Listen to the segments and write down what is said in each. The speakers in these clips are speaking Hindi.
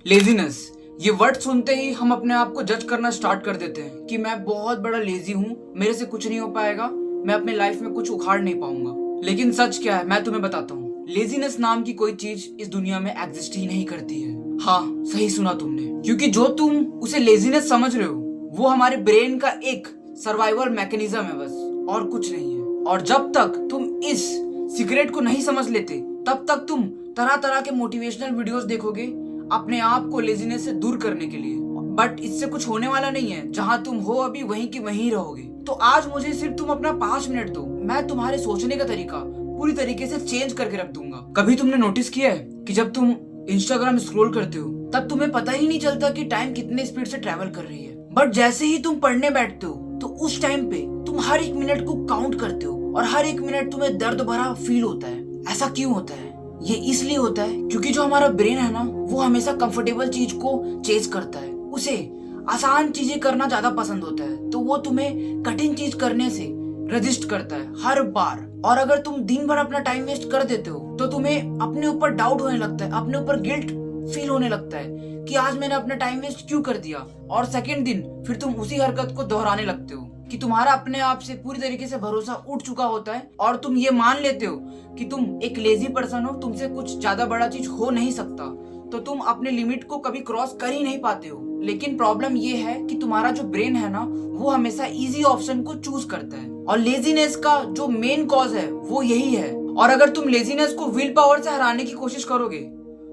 लेजीनेस, ये वर्ड सुनते ही हम अपने आप को जज करना स्टार्ट कर देते हैं कि मैं बहुत बड़ा लेजी हूँ, मेरे से कुछ नहीं हो पाएगा, मैं अपने लाइफ में कुछ उखाड़ नहीं पाऊंगा। लेकिन सच क्या है मैं तुम्हें बताता हूँ, लेजीनेस नाम की कोई चीज इस दुनिया में एग्जिस्ट ही नहीं करती है। हाँ, सही सुना तुमने, क्योंकि जो तुम उसे लेजीनेस समझ रहे हो वो हमारे ब्रेन का एक सर्वाइवल मैकेनिज्म है बस, और कुछ नहीं है। और जब तक तुम इस सीक्रेट को नहीं समझ लेते तब तक तुम तरह तरह के मोटिवेशनल वीडियोस देखोगे अपने आप को लेजीनेस से दूर करने के लिए, बट इससे कुछ होने वाला नहीं है। जहां तुम हो अभी वहीं की वहीं रहोगे। तो आज मुझे सिर्फ तुम अपना 5 मिनट दो, मैं तुम्हारे सोचने का तरीका पूरी तरीके से चेंज करके रख दूंगा। कभी तुमने नोटिस किया है कि जब तुम इंस्टाग्राम स्क्रॉल करते हो तब तुम्हें पता ही नहीं चलता कि टाइम कितने स्पीड से ट्रेवल कर रही है, बट जैसे ही तुम पढ़ने बैठते हो तो उस टाइम पे तुम हर एक मिनट को काउंट करते हो और हर एक मिनट तुम्हें दर्द भरा फील होता है। ऐसा क्यों होता है? ये इसलिए होता है क्योंकि जो हमारा ब्रेन है ना, वो हमेशा कंफर्टेबल चीज को चेज करता है। उसे आसान चीजें करना ज्यादा पसंद होता है, तो वो तुम्हें कठिन चीज करने से रजिस्ट करता है हर बार। और अगर तुम दिन भर अपना टाइम वेस्ट कर देते हो तो तुम्हें अपने ऊपर डाउट होने लगता है, अपने ऊपर गिल्ट फील होने लगता है कि आज मैंने अपना टाइम वेस्ट क्यों कर दिया। और सेकंड दिन फिर तुम उसी हरकत को दोहराने लगते हो कि तुम्हारा अपने आप से पूरी तरीके से भरोसा उठ चुका होता है और तुम ये मान लेते हो कि तुम एक लेजी पर्सन हो, तुमसे कुछ ज्यादा बड़ा चीज हो नहीं सकता, तो तुम अपने लिमिट को कभी क्रॉस कर ही नहीं पाते हो। लेकिन प्रॉब्लम ये है कि तुम्हारा जो ब्रेन है ना, वो हमेशा इजी ऑप्शन को चूज करता है, और लेजीनेस का जो मेन कॉज है वो यही है। और अगर तुम लेजीनेस को विल पावर से हराने की कोशिश करोगे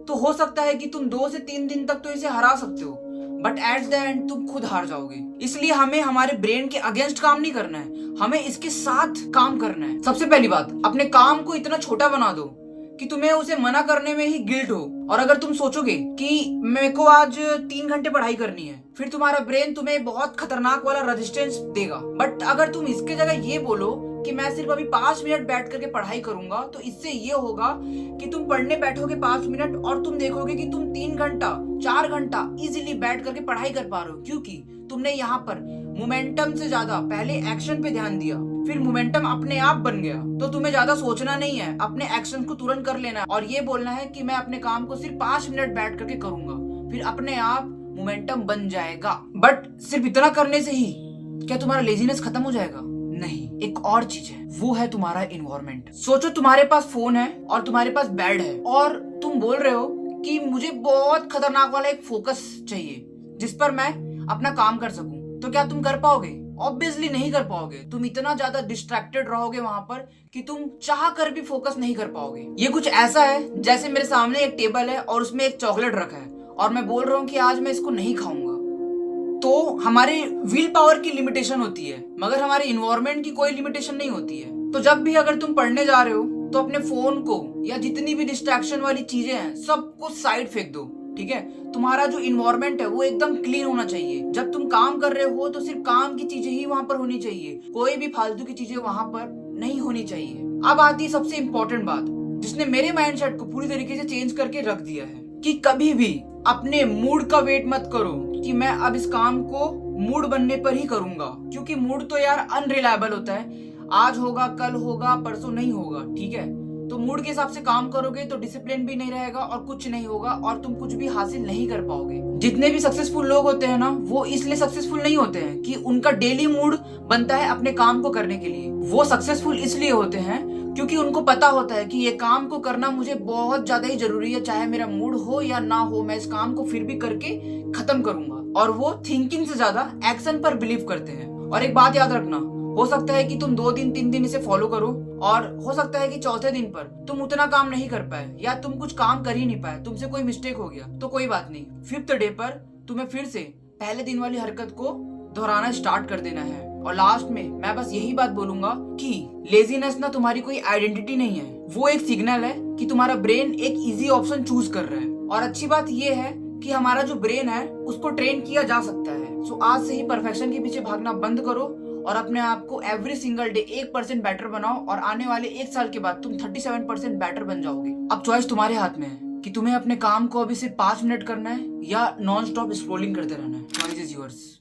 तो हो सकता है कि तुम 2 से 3 दिन तक तो इसे हरा सकते हो, बट एट द एंड तुम खुद हार जाओगे। इसलिए हमें हमारे ब्रेन के अगेंस्ट काम नहीं करना है, हमें इसके साथ काम करना है। सबसे पहली बात, अपने काम को इतना छोटा बना दो कि तुम्हें उसे मना करने में ही गिल्ट हो। और अगर तुम सोचोगे कि मेरे को आज 3 घंटे पढ़ाई करनी है, फिर तुम्हारा ब्रेन तुम्हें बहुत खतरनाक वाला रेजिस्टेंस देगा। बट अगर तुम इसके जगह ये बोलो कि मैं सिर्फ अभी 5 मिनट बैठ करके पढ़ाई करूंगा, तो इससे ये होगा कि तुम पढ़ने बैठोगे 5 मिनट और तुम देखोगे कि तुम 3 घंटा 4 घंटा इजीली बैठ करके पढ़ाई कर पा रहे हो, क्योंकि तुमने यहाँ पर मोमेंटम से ज्यादा पहले एक्शन पे ध्यान दिया, फिर मोमेंटम अपने आप बन गया। तो तुम्हें ज्यादा सोचना नहीं है, अपने एक्शन को तुरंत कर लेना है और ये बोलना है कि मैं अपने काम को सिर्फ 5 मिनट बैठ करके करूंगा, फिर अपने आप मोमेंटम बन जाएगा। बट सिर्फ इतना करने से ही क्या तुम्हारा लेजीनेस खत्म हो जाएगा? नहीं, एक और चीज है, वो है तुम्हारा इन्वायरमेंट। सोचो तुम्हारे पास फोन है और तुम्हारे पास बेड है और तुम बोल रहे हो कि मुझे बहुत खतरनाक वाला एक फोकस चाहिए जिस पर मैं अपना काम कर सकूं, तो क्या तुम कर पाओगे? ऑब्वियसली नहीं कर पाओगे। तुम इतना ज्यादा डिस्ट्रैक्टेड रहोगे वहां पर कि तुम चाह कर भी फोकस नहीं कर पाओगे। ये कुछ ऐसा है जैसे मेरे सामने एक टेबल है और उसमें एक चॉकलेट रखा है और मैं बोल रहा हूँ कि आज मैं इसको नहीं खाऊंगा। तो हमारे विल पावर की लिमिटेशन होती है, मगर हमारे इन्वायरमेंट की कोई लिमिटेशन नहीं होती है। तो जब भी अगर तुम पढ़ने जा रहे हो तो अपने फोन को या जितनी भी डिस्ट्रैक्शन वाली चीजें हैं सबको साइड फेंक दो, ठीक है? तुम्हारा जो इन्वायरमेंट है वो एकदम क्लीन होना चाहिए। जब तुम काम कर रहे हो तो सिर्फ काम की चीजें ही वहां पर होनी चाहिए, कोई भी फालतू की चीजें वहां पर नहीं होनी चाहिए। अब आती है सबसे इम्पोर्टेंट बात, जिसने मेरे माइंडसेट को पूरी तरीके से चेंज करके रख दिया है, कि कभी भी अपने मूड का वेट मत करो कि मैं अब इस काम को मूड बनने पर ही करूंगा, क्योंकि मूड तो यार अनरिलायबल होता है, आज होगा कल होगा परसों नहीं होगा, ठीक है? तो मूड के हिसाब से काम करोगे तो डिसिप्लिन भी नहीं रहेगा और कुछ नहीं होगा और तुम कुछ भी हासिल नहीं कर पाओगे। जितने भी सक्सेसफुल लोग होते हैं ना, वो इसलिए सक्सेसफुल नहीं होते हैं कि उनका डेली मूड बनता है अपने काम को करने के लिए। वो सक्सेसफुल इसलिए होते हैं क्योंकि उनको पता होता है कि ये काम को करना मुझे बहुत ज्यादा ही जरूरी है, चाहे मेरा मूड हो या ना हो, मैं इस काम को फिर भी करके खत्म करूंगा। और वो थिंकिंग से ज्यादा एक्शन पर बिलीव करते हैं। और एक बात याद रखना, हो सकता है कि तुम 2 दिन 3 दिन इसे फॉलो करो और हो सकता है कि चौथे दिन पर तुम उतना काम नहीं कर पाए या तुम कुछ काम कर ही नहीं पाए, तुमसे कोई मिस्टेक हो गया, तो कोई बात नहीं, 5th डे पर तुम्हें फिर से पहले दिन वाली हरकत को दोहराना स्टार्ट कर देना है। और लास्ट में मैं बस यही बात बोलूंगा कि लेजीनेस ना तुम्हारी कोई आइडेंटिटी नहीं है, वो एक सिग्नल है कि तुम्हारा ब्रेन एक इजी ऑप्शन चूज कर रहा है। और अच्छी बात ये है कि हमारा जो ब्रेन है उसको ट्रेन किया जा सकता है। सो आज से ही परफेक्शन के पीछे भागना बंद करो और अपने आप को एवरी सिंगल डे 1% बेटर बनाओ, और आने वाले 1 साल के बाद तुम 37% बेटर बन जाओगे। अब चॉइस तुम्हारे हाथ में है कि तुम्हें अपने काम को अभी सिर्फ 5 मिनट करना है या नॉन स्टॉप स्क्रोलिंग करते रहना है। Choice is yours.